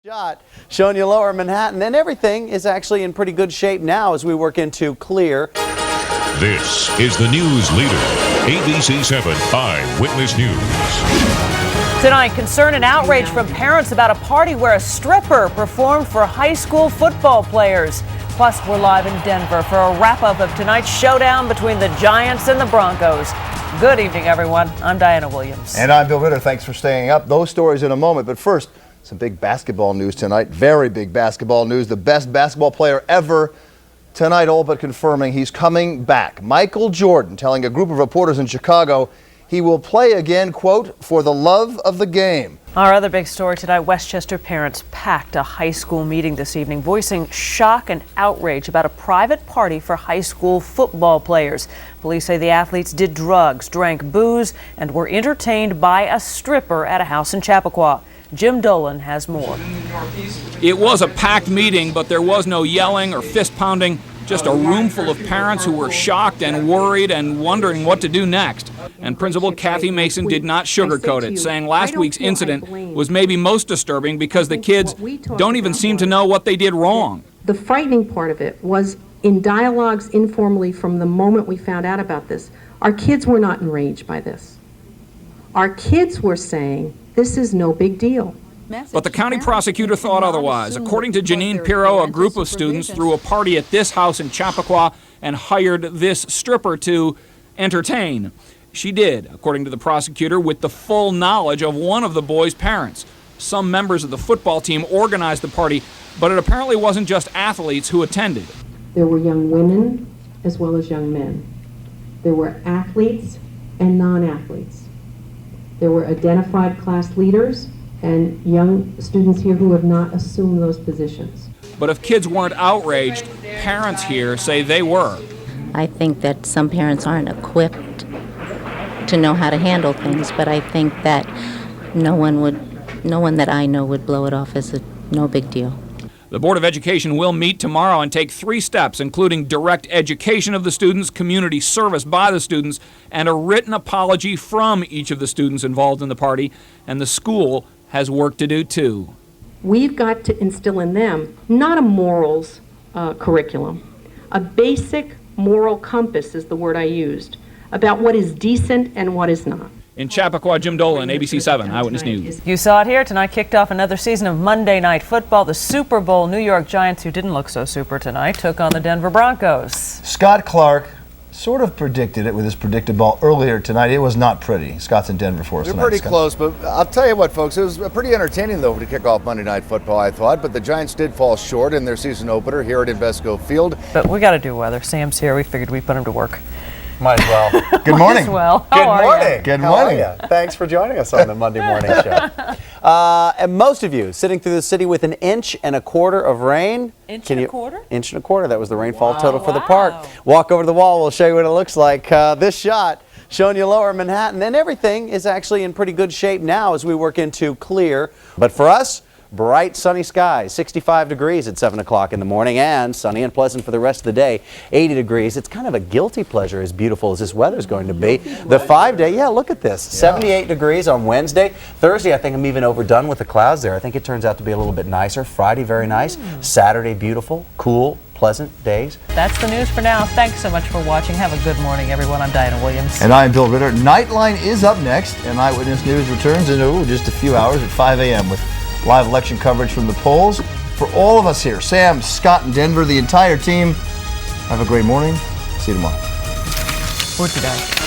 Shot showing you lower Manhattan, and everything is actually in pretty good shape now as we work into clear. This is the news leader, ABC 7 Eyewitness News. Tonight, concern and outrage from parents about a party where a stripper performed for high school football players. Plus, we're live in Denver for a wrap-up of tonight's showdown between the Giants and the Broncos. Good evening, everyone. I'm Diana Williams. And I'm Bill Ritter. Thanks for staying up. Those stories in a moment. But first, some big basketball news tonight. Very big basketball news. The best basketball player ever tonight, all but confirming he's coming back. Michael Jordan telling a group of reporters in Chicago he will play again, quote, for the love of the game. Our other big story tonight, Westchester parents packed a high school meeting this evening, voicing shock and outrage about a private party for high school football players. Police say the athletes did drugs, drank booze, and were entertained by a stripper at a house in Chappaqua. Jim Dolan has more. It was a packed meeting, but there was no yelling or fist pounding, just a room full of parents who were shocked and worried and wondering what to do next. And Principal Kathy Mason did not sugarcoat it, saying last week's incident was maybe most disturbing because the kids don't even seem to know what they did wrong. The frightening part of it was in dialogues informally from the moment we found out about this, our kids were not enraged by this. Our kids were saying, this is no big deal. But the county prosecutor thought otherwise. According to Janine Pirro, a group of students threw a party at this house in Chappaqua and hired this stripper to entertain. She did, according to the prosecutor, with the full knowledge of one of the boys' parents. Some members of the football team organized the party, but it apparently wasn't just athletes who attended. There were young women as well as young men. There were athletes and non-athletes. There were identified class leaders and young students here who have not assumed those positions. But if kids weren't outraged, parents here say they were. I think that some parents aren't equipped to know how to handle things, but I think that no one that I know would blow it off as no big deal. The Board of Education will meet tomorrow and take 3 steps, including direct education of the students, community service by the students, and a written apology from each of the students involved in the party. And the school has work to do, too. We've got to instill in them not a morals curriculum, a basic moral compass is the word I used, about what is decent and what is not. In Chappaqua, Jim Dolan, ABC 7 Eyewitness News. You saw it here tonight, kicked off another season of Monday Night Football. The Super Bowl New York Giants, who didn't look so super tonight, took on the Denver Broncos. Scott Clark sort of predicted it with his predicted ball earlier tonight. It was not pretty. Scott's in Denver for us tonight. They're pretty Scott. close, but I'll tell you what, folks, it was pretty entertaining, though, to kick off Monday Night Football, I thought. But the Giants did fall short in their season opener here at Invesco Field. But we got to do weather. Sam's here. We figured we'd put him to work. Might as well. Good morning. Might as well. Good How are morning. ya? Good How are morning. ya? Thanks for joining us on the Monday morning show. And most of you sitting through the city with 1.25 inches of rain. Inch and a quarter? 1.25 inches. That was the rainfall total for the Wow. park. Walk over to the wall. We'll show you what it looks like. This shot showing you lower Manhattan, and everything is actually in pretty good shape now as we work into clear. But for us, bright sunny skies, 65 degrees at 7 o'clock in the morning, and sunny and pleasant for the rest of the day, 80 degrees. It's kind of a guilty pleasure as beautiful as this weather's going to be. The 5-day, yeah, look at this, 78 degrees on Wednesday. Thursday, I think I'm even overdone with the clouds there. I think it turns out to be a little bit nicer. Friday, very nice. Saturday, beautiful, cool, pleasant days. That's the news for now. Thanks so much for watching. Have a good morning, everyone. I'm Diana Williams. And I'm Bill Ritter. Nightline is up next, and Eyewitness News returns in just a few hours at 5 a.m. with live election coverage from the polls. For all of us here, Sam, Scott, and Denver, the entire team, have a great morning. See you tomorrow. Where'd you go?